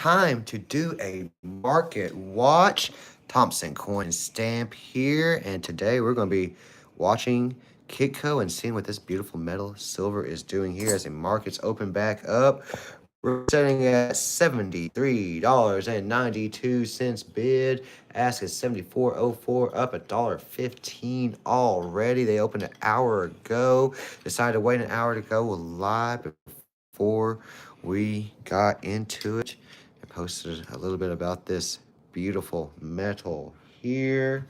time to do a market watch. Thompson Coin Stamp here, and today we're going to be watching Kitco and seeing what this beautiful metal silver is doing here as the markets open back up. We're setting at $73.92 bid. Ask is 74.04, up $1.15 already. They opened an hour ago. Decided to wait an hour to go live before we got into it. I posted a little bit about this beautiful metal here.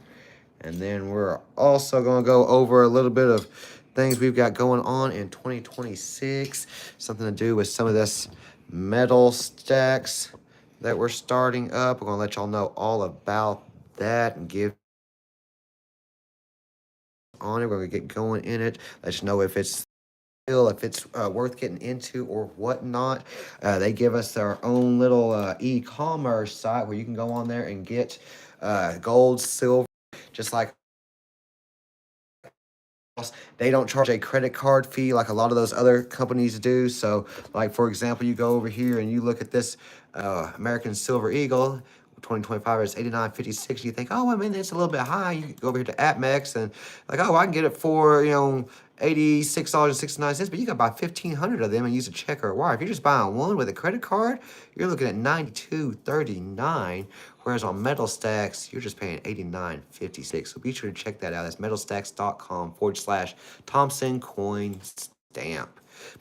And then we're also going to go over a little bit of things we've got going on in 2026. Something to do with some of this metal stacks that we're starting up. We're going to let y'all know all about that and give on it. We're going to get going in it. Let you know if it's worth getting into or whatnot. They give us their own little e-commerce site where you can go on there and get gold, silver, just like they don't charge a credit card fee like a lot of those other companies do. So, like, for example, you go over here and you look at this American Silver Eagle 2025 is 89.56. You think, oh, I mean, it's a little bit high. You go over here to AppMex and like, oh, I can get it for, $86.69, but you can buy 1,500 of them and use a check or a wire. If you're just buying one with a credit card, you're looking at $92.39. Whereas on Metal Stacks, you're just paying $89.56. So be sure to check that out. That's metalstacks.com/thompsoncoinandstamp.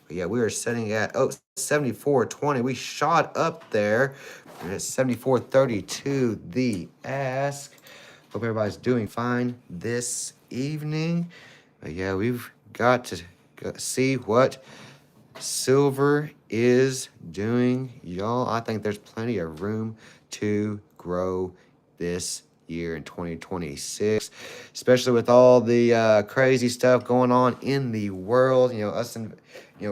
But yeah, we are sitting at 74.20. We shot up there. We're at 74.32. The ask. Hope everybody's doing fine this evening. But yeah, we've got to see what silver is doing, y'all. I think there's plenty of room to grow this year in 2026, especially with all the crazy stuff going on in the world. Us and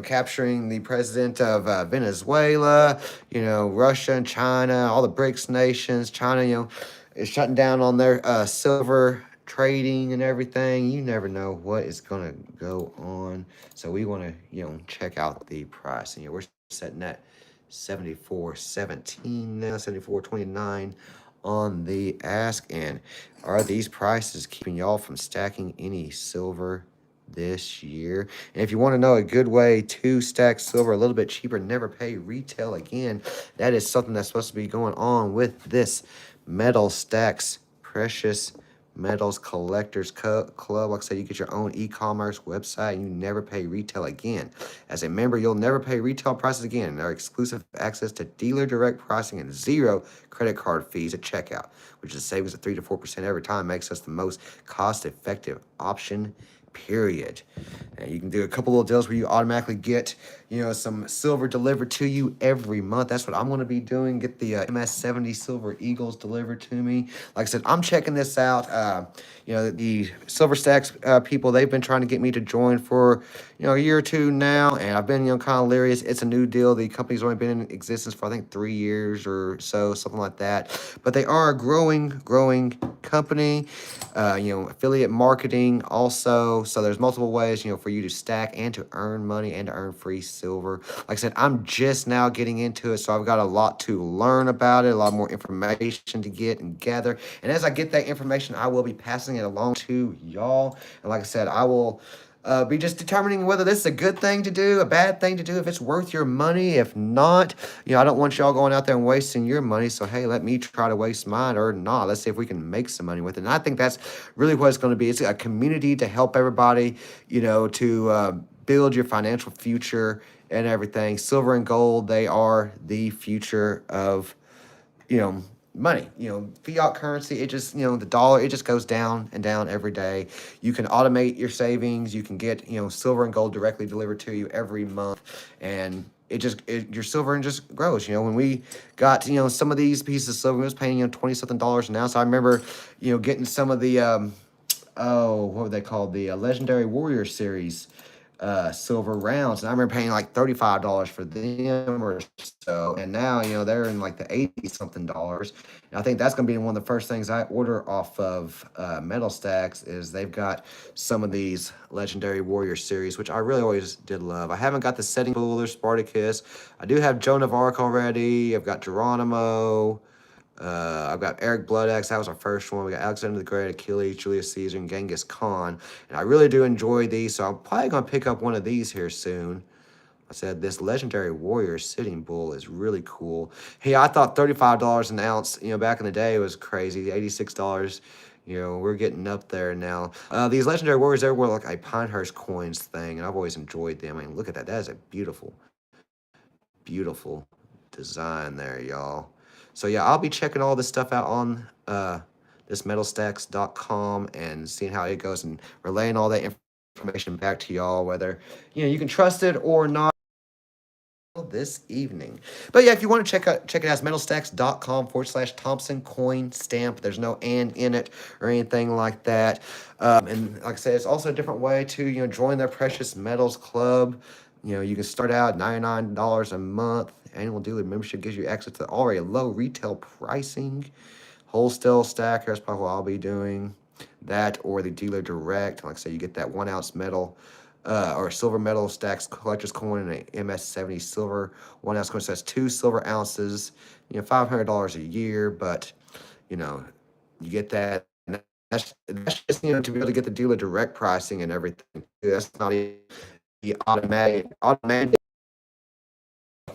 capturing the president of Venezuela, Russia and China, all the BRICS nations. China, is shutting down on their silver trading and everything. You never know what is gonna go on, so we want to check out the price. And we're setting at 74.17 now, 74.29 on the ask. And are these prices keeping y'all from stacking any silver this year? And if you want to know a good way to stack silver a little bit cheaper, never pay retail again, that is something that's supposed to be going on with this Metal Stacks Precious Metals Collectors Club. Like I said, you get your own e-commerce website and you never pay retail again. As a member, you'll never pay retail prices again. And our exclusive access to dealer direct pricing and 0 credit card fees at checkout, which is a savings of 3 to 4% every time, makes us the most cost-effective option, period. And you can do a couple little deals where you automatically get, some silver delivered to you every month. That's what I'm going to be doing. Get the MS70 Silver Eagles delivered to me. Like I said, I'm checking this out. The Silver Stacks people, they've been trying to get me to join for, a year or two now. And I've been, kind of leery. It's a new deal. The company's only been in existence for, I think, 3 years or so, something like that. But they are a growing company. Affiliate marketing also. So there's multiple ways, for you to stack and to earn money and to earn free silver. Like I said, I'm just now getting into it, so I've got a lot to learn about it, a lot more information to get and gather. And as I get that information, I will be passing it along to y'all. And like I said, I will be just determining whether this is a good thing to do, a bad thing to do, if it's worth your money. If not, I don't want y'all going out there and wasting your money. So, hey, let me try to waste mine or not. Let's see if we can make some money with it. And I think that's really what it's going to be. It's a community to help everybody, to build your financial future and everything. Silver and gold, they are the future of, money. Fiat currency, it just, the dollar, it just goes down and down every day. You can automate your savings. You can get, silver and gold directly delivered to you every month. And your silver and just grows. When we got, some of these pieces of silver, it was paying, $20-something an ounce. I remember, getting some of the, what were they called? The Legendary Warrior series silver rounds. And I remember paying like $35 for them or so. And now, they're in like the 80 something dollars. And I think that's going to be one of the first things I order off of Metal Stacks is they've got some of these Legendary Warrior series, which I really always did love. I haven't got the Setting Bull or Spartacus. I do have Joan of Arc already. I've got Geronimo. I've got Eric Bloodaxe. That was our first one. We got Alexander the Great, Achilles, Julius Caesar, and Genghis Khan. And I really do enjoy these, so I'm probably going to pick up one of these here soon. I said this Legendary Warrior Sitting Bull is really cool. Hey, I thought $35 an ounce, back in the day was crazy. $86, we're getting up there now. These Legendary Warriors, they were like a Pinehurst coins thing, and I've always enjoyed them. I mean, look at that. That is a beautiful, beautiful design there, y'all. So yeah, I'll be checking all this stuff out on this metalstacks.com and seeing how it goes and relaying all that information back to y'all, whether you can trust it or not this evening. But yeah, if you want to check it out, it's metalstacks.com/thompsoncoinandstamp. There's no "and" in it or anything like that. And like I said, it's also a different way to join their precious metals club. You can start out $99 a month. Annual dealer membership gives you access to already low retail pricing. Wholesale stacker, that's probably what I'll be doing. That or the dealer direct. Like I say, you get that 1 ounce metal or silver metal stacks collector's coin and an MS-70 silver 1 ounce coin. So that's 2 silver ounces, $500 a year, but you get that. That's just to be able to get the dealer direct pricing and everything. That's not even the automatic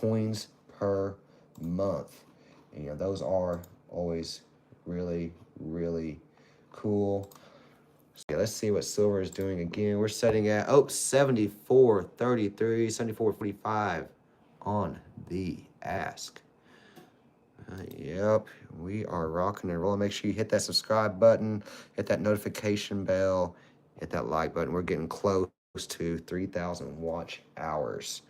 coins per month. And those are always really, really cool. So yeah, let's see what silver is doing again. We're setting at 74.33, 74.45 on the ask. Yep, we are rocking and rolling. Make sure you hit that subscribe button, hit that notification bell, hit that like button. We're getting close to 3,000 watch hours.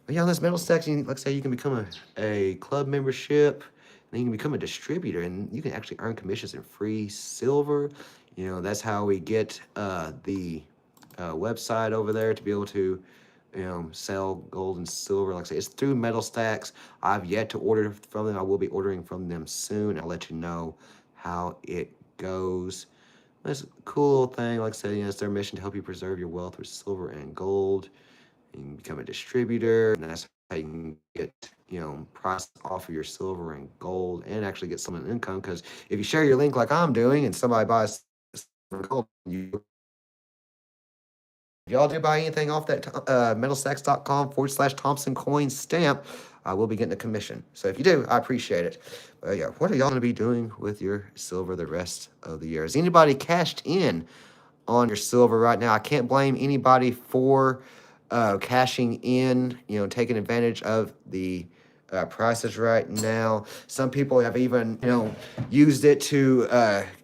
But yeah, on this Metal Stacks, like I say, you can become a club membership, and then you can become a distributor, and you can actually earn commissions in free silver. That's how we get the website over there to be able to sell gold and silver. Like I say, it's through Metal Stacks. I've yet to order from them. I will be ordering from them soon. I'll let you know how it goes. It's a cool little thing. Like I said, it's their mission to help you preserve your wealth with silver and gold. You can become a distributor, and that's how you can get, price off of your silver and gold and actually get some income. Because if you share your link like I'm doing and somebody buys silver and gold, if y'all do buy anything off that metalstacks.com/thompsoncoinandstamp, I will be getting a commission. So if you do, I appreciate it. But yeah, what are y'all going to be doing with your silver the rest of the year? Has anybody cashed in on your silver right now? I can't blame anybody for cashing in, taking advantage of the prices right now. Some people have even, used it to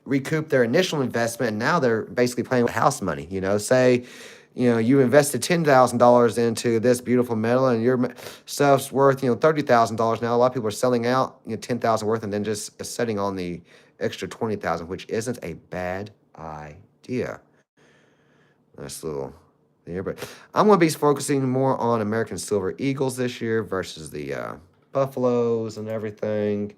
recoup their initial investment, and now they're basically playing with house money. Say, you invested $10,000 into this beautiful metal, and your stuff's worth, $30,000 now. A lot of people are selling out, $10,000 worth, and then just setting on the extra $20,000, which isn't a bad idea. Nice little there, but I'm going to be focusing more on American Silver Eagles this year versus the Buffaloes and everything.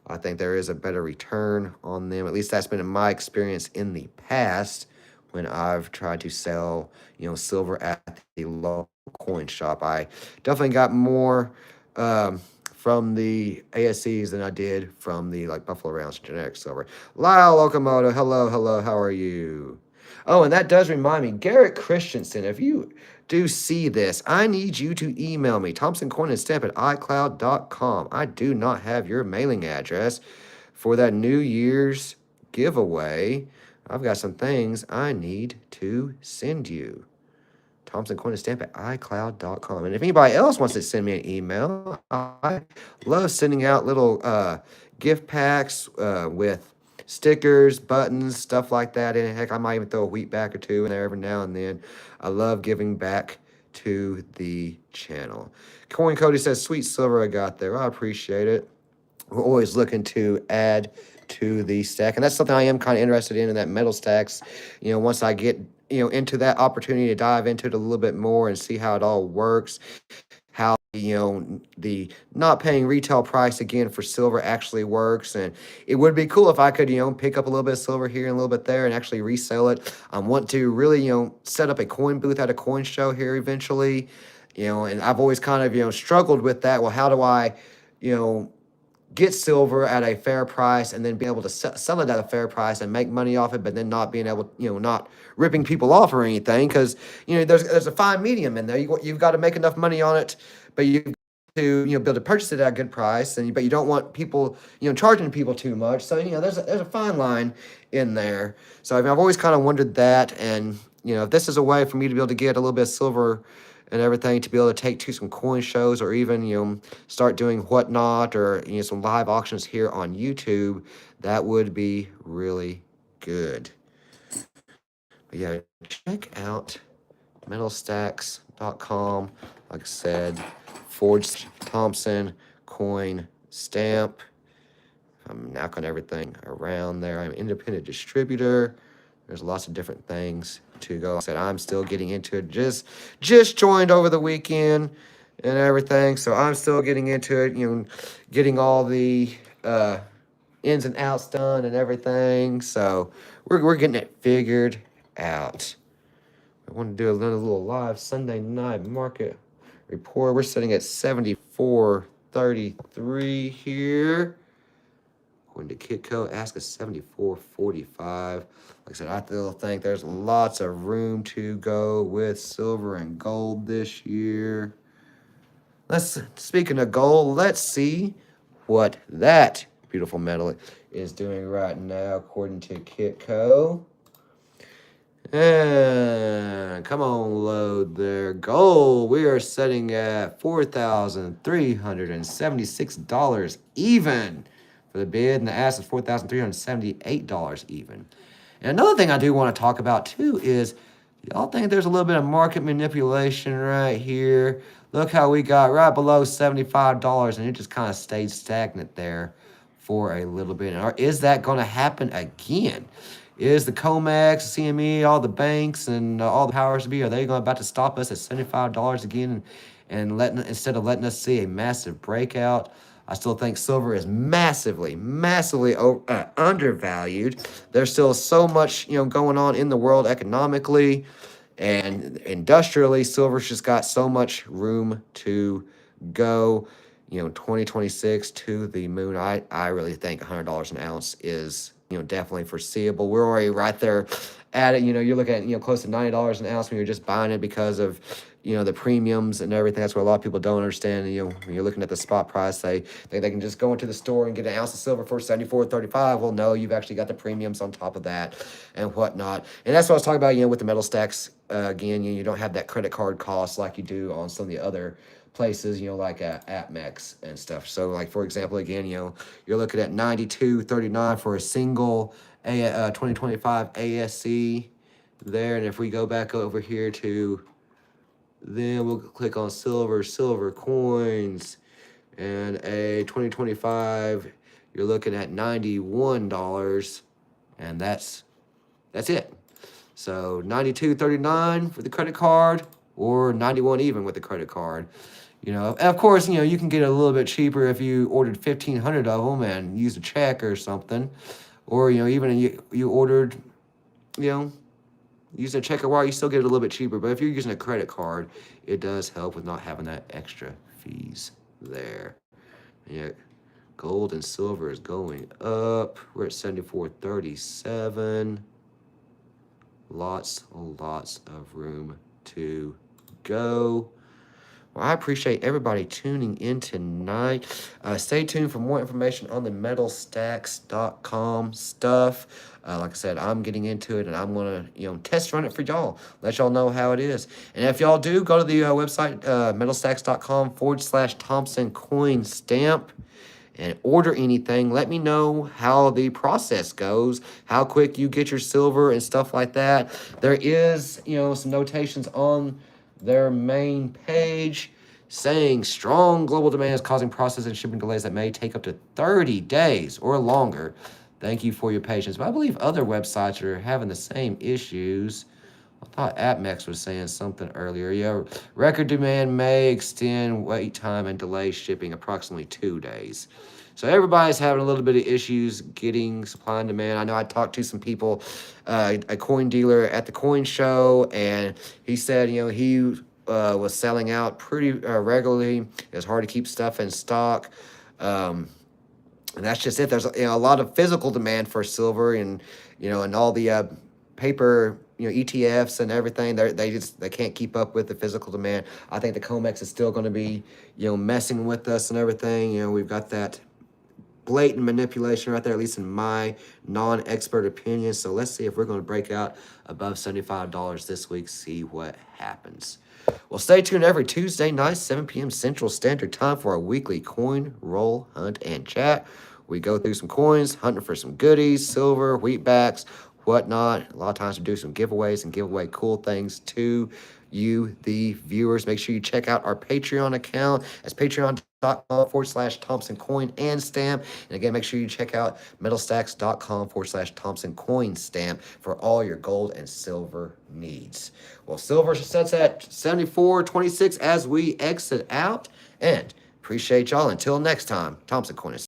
I think there is a better return on them. At least that's been in my experience in the past when I've tried to sell, silver at the local coin shop. I definitely got more from the ASCs than I did from the Buffalo Rounds generic silver. Lyle Locomoto, hello, how are you? Oh, and that does remind me, Garrett Christensen, if you do see this, I need you to email me, thompsoncoinandstamp@icloud.com. I do not have your mailing address for that New Year's giveaway. I've got some things I need to send you. thompsoncoinandstamp@icloud.com. And if anybody else wants to send me an email, I love sending out little gift packs with stickers, buttons, stuff like that. And heck, I might even throw a wheat back or two in there every now and then. I love giving back to the channel. Coin Cody says, sweet silver I got there. I appreciate it. We're always looking to add to the stack. And that's something I am kind of interested in that Metal Stacks. Once I get into that opportunity to dive into it a little bit more and see how it all works, how the not paying retail price again for silver actually works. And it would be cool if I could pick up a little bit of silver here and a little bit there and actually resell it. I want to really set up a coin booth at a coin show here eventually. And I've always kind of struggled with that. Well, how do I get silver at a fair price and then be able to sell it at a fair price and make money off it, but then not being able, not ripping people off or anything, because there's a fine medium in there. You've got to make enough money on it, but you to be able to purchase it at a good price, but you don't want people charging people too much. So there's a fine line in there. So I've always kind of wondered that, and if this is a way for me to be able to get a little bit of silver and everything, to be able to take to some coin shows, or even start doing whatnot, or some live auctions here on YouTube, that would be really good. But yeah, check out metalstacks.com. Like I said, /Thompson coin stamp. I'm knocking everything around there. I'm an independent distributor. There's lots of different things to go. Like I said, I'm still getting into it. Just joined over the weekend and everything, so I'm still getting into it. Getting all the ins and outs done and everything. So we're getting it figured out. I want to do another little live Sunday night market report. We're sitting at 74.33 here. Going to Kitco, ask us 74.45. Like I said, I still think there's lots of room to go with silver and gold this year. Speaking of gold, let's see what that beautiful metal is doing right now according to Kitco. And come on, load there. Gold, we are sitting at $4,376 even for the bid, and the ask is $4,378 even. And another thing I do want to talk about too is, y'all think there's a little bit of market manipulation right here? Look how we got right below $75, and it just kind of stayed stagnant there for a little bit. Or is that going to happen again? Is the COMEX, CME, all the banks, and all the powers to be, are they about to stop us at $75 again, and instead of letting us see a massive breakout? I still think silver is massively undervalued. There's still so much going on in the world economically and industrially. Silver's just got so much room to go. 2026 to the moon. I really think $100 an ounce is definitely foreseeable. We're already right there at it. You're looking at close to $90 an ounce when you're just buying it because of the premiums and everything. That's what a lot of people don't understand. When you're looking at the spot price, they think they can just go into the store and get an ounce of silver for $74.35. Well, no, you've actually got the premiums on top of that and whatnot. And that's what I was talking about. With the metal stacks, again, you don't have that credit card cost like you do on some of the other places, like APMEX and stuff. So, like, for example, again, you're looking at $92.39 for a single 2025 ASC there. And if we go back over here to, then we'll click on silver coins, and a 2025, you're looking at $91, and that's it. So $92.39 for the credit card, or $91 even with the credit card. Of course, you can get it a little bit cheaper if you ordered 1,500 of them and used a check or something. Or, even you ordered, use a check or wire, you still get it a little bit cheaper. But if you're using a credit card, it does help with not having that extra fees there. Yeah, gold and silver is going up. We're at 74.37. Lots of room to go. Well, I appreciate everybody tuning in tonight. Stay tuned for more information on the metalstacks.com stuff. Like I said, I'm getting into it, and I'm going to test run it for y'all. Let y'all know how it is. And if y'all do, go to the website, metalstacks.com /thompsoncoinandstamp. And order anything. Let me know how the process goes, how quick you get your silver and stuff like that. There is, some notations on their main page saying strong global demand is causing process and shipping delays that may take up to 30 days or longer. Thank you for your patience. But I believe other websites are having the same issues. I thought AppMex was saying something earlier. Yeah, record demand may extend wait time and delay shipping approximately 2 days. So everybody's having a little bit of issues getting supply and demand. I know I talked to some people, a coin dealer at the coin show, and he said, he was selling out pretty regularly. It's hard to keep stuff in stock. And that's just it. There's a lot of physical demand for silver, and all the paper ETFs and everything. They can't keep up with the physical demand. I think the COMEX is still going to be messing with us and everything. We've got that blatant manipulation right there, at least in my non-expert opinion. So let's see if we're going to break out above $75 this week, see what happens. Well, stay tuned every Tuesday night, 7 p.m. Central Standard Time for our weekly coin, roll, hunt, and chat. We go through some coins, hunting for some goodies, silver, wheatbacks, whatnot. A lot of times we do some giveaways and give away cool things to you, the viewers. Make sure you check out our Patreon account. That's patreon.com/thompsoncoinandstamp. And again, make sure you check out metalstacks.com/thompsoncoinstamp for all your gold and silver needs. Well, silver sets at 74.26 as we exit out. And appreciate y'all. Until next time, Thompson Coin.